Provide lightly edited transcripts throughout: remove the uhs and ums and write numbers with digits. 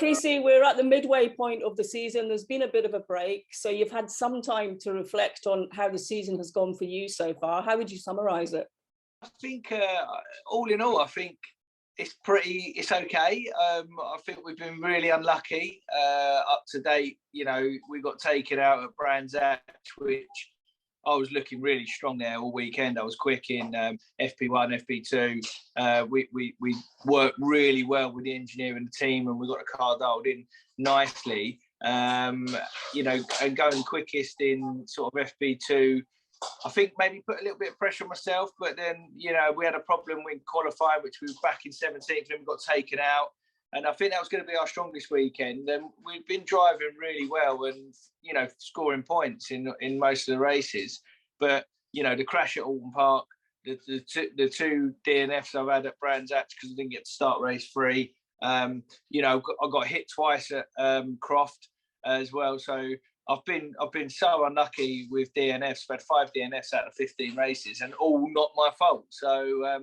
Creasy, we're at the midway point of the season. There's been a bit of a break, so you've had some time to reflect on how the season has gone for you so far. How would you summarise it? I think, all in all, I think it's okay. I think we've been really unlucky. Up to date, you know, we got taken out at Brands Hatch, which I was looking really strong there all weekend. I was quick in FP1, FP2. We worked really well with the engineer and the team, and we got the car dialed in nicely. You know, and going quickest in sort of FP2, I think maybe put a little bit of pressure on myself, but then, you know, we had a problem with qualifying, which we were back in 17th, and we got taken out. And I think that was going to be our strongest weekend. And we've been driving really well and, you know, scoring points in most of the races. But, you know, the crash at Alton Park, the two DNFs I've had at Brands Hatch because I didn't get to start race 3. You know, I got hit twice at Croft as well. So I've been so unlucky with DNFs. I've had 5 DNFs out of 15 races, and all not my fault. So,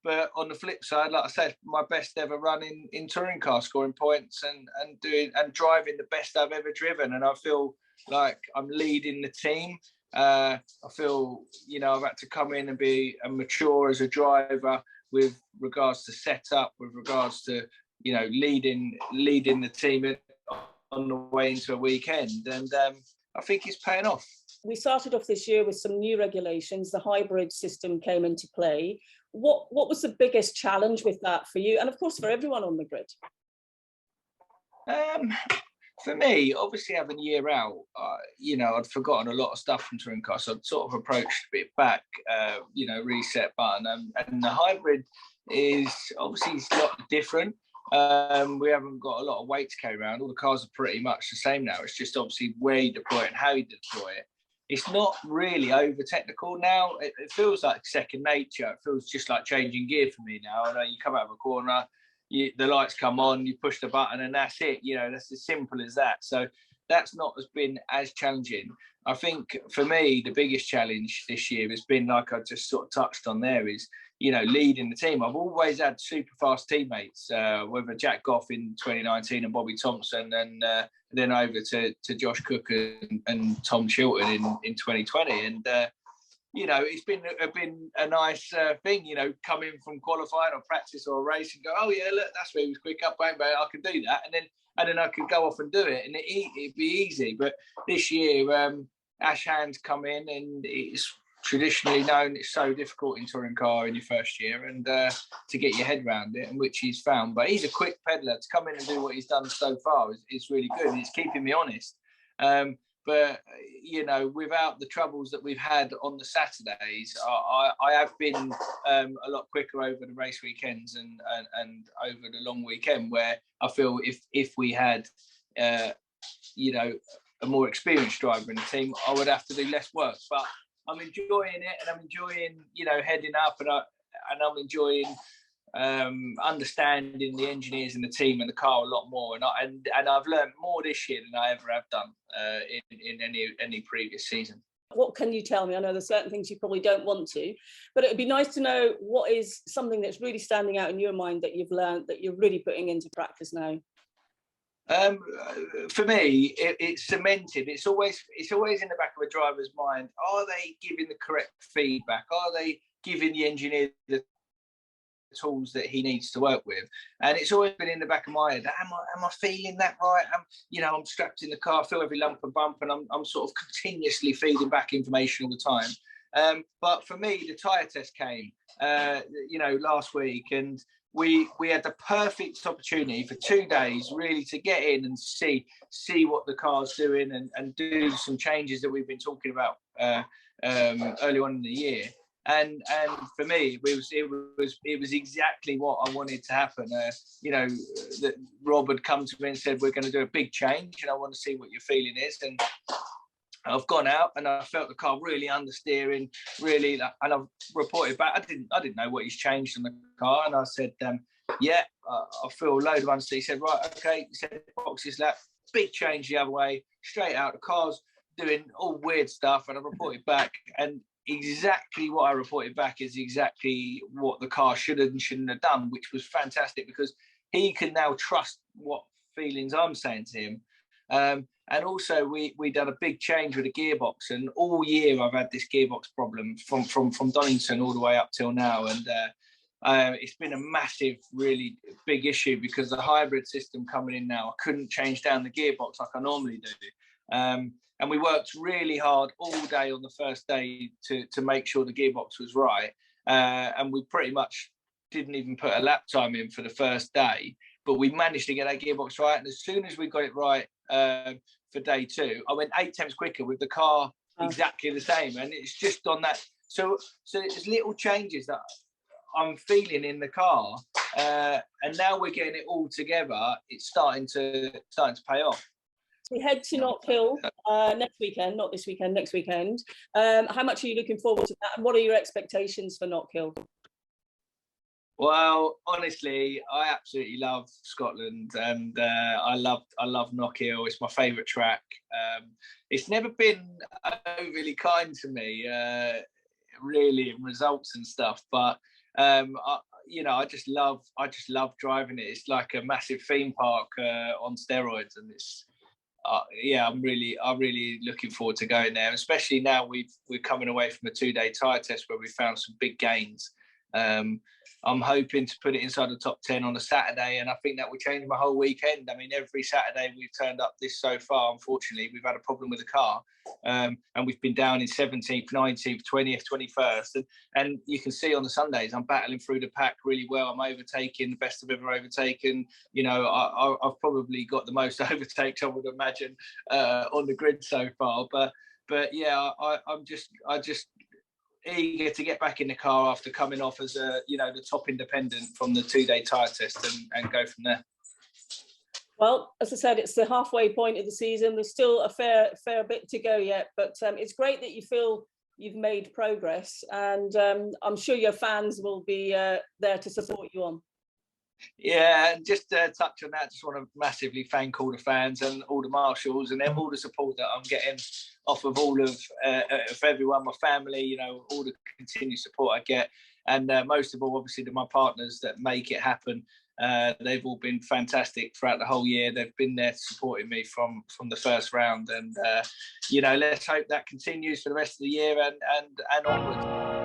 but on the flip side, like I said, my best ever run in touring car, scoring points and driving the best I've ever driven. And I feel like I'm leading the team. I feel, you know, I've had to come in and be mature as a driver with regards to setup, with regards to, you know, leading the team on the way into a weekend, and I think it's paying off. We started off this year with some new regulations. The hybrid system came into play. What was the biggest challenge with that for you, and of course for everyone on the grid? For me, obviously having a year out, you know, I'd forgotten a lot of stuff from touring cars, so I'd sort of approached a bit back, you know, reset button, and the hybrid is obviously a lot different. We haven't got a lot of weight to carry around. All the cars are pretty much the same now. It's just obviously where you deploy it and how you deploy it. It's not really over technical now. It feels like second nature. It feels just like changing gear for me now. I know you come out of a corner, the lights come on, you push the button, and that's it. You know, that's as simple as that. So that's not been as challenging. I think for me, the biggest challenge this year has been, like I just sort of touched on there, is, you know, leading the team. I've always had super fast teammates, whether Jack Goff in 2019 and Bobby Thompson, and then over to Josh Cook and Tom Chilton in 2020. And, you know, it's been a nice thing, you know, coming from qualifying or practice or a race and go, oh, yeah, look, that's where he was quick up, bang, bang, I can do that. And then I could go off and do it, and it'd be easy. But this year, Ash Hand's come in, and it's traditionally known it's so difficult in touring car in your first year, and to get your head around it, and which he's found. But he's a quick peddler. To come in and do what he's done so far is really good, and it's keeping me honest. But, you know, without the troubles that we've had on the Saturdays, I have been a lot quicker over the race weekends and over the long weekend, where I feel if we had, you know, a more experienced driver in the team, I would have to do less work. But I'm enjoying it, and I'm enjoying, you know, heading up, and I'm enjoying understanding the engineers and the team and the car a lot more, and I've learned more this year than I ever have done in any previous season. What can you tell me? I know there's certain things you probably don't want to, but it would be nice to know what is something that's really standing out in your mind that you've learned that you're really putting into practice now. For me, it's cemented. It's always in the back of a driver's mind. Are they giving the correct feedback? Are they giving the engineer the tools that he needs to work with? And it's always been in the back of my head. Am I feeling that right? I'm strapped in the car, I feel every lump and bump, and I'm sort of continuously feeding back information all the time. But for me, the tyre test came, last week, and we had the perfect opportunity for 2 days really to get in and see what the car's doing and do some changes that we've been talking about early on in the year. And for me, it was exactly what I wanted to happen. That Rob had come to me and said, we're going to do a big change, and I want to see what your feeling is. And I've gone out and I felt the car really understeering, really, and I've reported back. I didn't know what he's changed on the car, and I said, I feel a load of understeer. He said, right, okay. He said, boxes lap, big change the other way, straight out. The car's doing all weird stuff, and I reported back, and exactly what I reported back is exactly what the car should and shouldn't have done, which was fantastic, because he can now trust what feelings I'm saying to him. And also we done a big change with the gearbox, and all year I've had this gearbox problem from Donington all the way up till now, and it's been a massive, really big issue because the hybrid system coming in now, I couldn't change down the gearbox like I normally do. And we worked really hard all day on the first day to make sure the gearbox was right, and we pretty much didn't even put a lap time in for the first day, but we managed to get that gearbox right. And as soon as we got it right for day 2, I went 8 tenths quicker with the car exactly the same. And it's just on that. So it's little changes that I'm feeling in the car, and now we're getting it all together. It's starting to pay off. We head to Knockhill next weekend, not this weekend, next weekend. How much are you looking forward to that? And what are your expectations for Knockhill? Well, honestly, I absolutely love Scotland, and I love Knockhill. It's my favourite track. It's never been overly kind to me, really, in results and stuff. But I just love driving it. It's like a massive theme park on steroids, and it's I'm really looking forward to going there. Especially now we're coming away from a 2-day tyre test where we found some big gains. I'm hoping to put it inside the top 10 on a Saturday, and I think that will change my whole weekend. I mean, every Saturday we've turned up this so far, unfortunately, we've had a problem with the car, and we've been down in 17th, 19th, 20th, 21st, and you can see on the Sundays I'm battling through the pack really well. I'm overtaking the best I've ever overtaken. I've probably got the most overtakes I would imagine on the grid so far. But yeah, I'm just eager to get back in the car after coming off as the top independent from the 2-day tyre test and go from there. Well, as I said, it's the halfway point of the season. There's still a fair bit to go yet, but it's great that you feel you've made progress, and I'm sure your fans will be there to support you on. Yeah, and just to touch on that, just want to massively thank all the fans and all the marshals and all the support that I'm getting off of all of everyone, my family, all the continued support I get. And most of all, obviously, my partners that make it happen. They've all been fantastic throughout the whole year. They've been there supporting me from the first round. And, let's hope that continues for the rest of the year and onwards.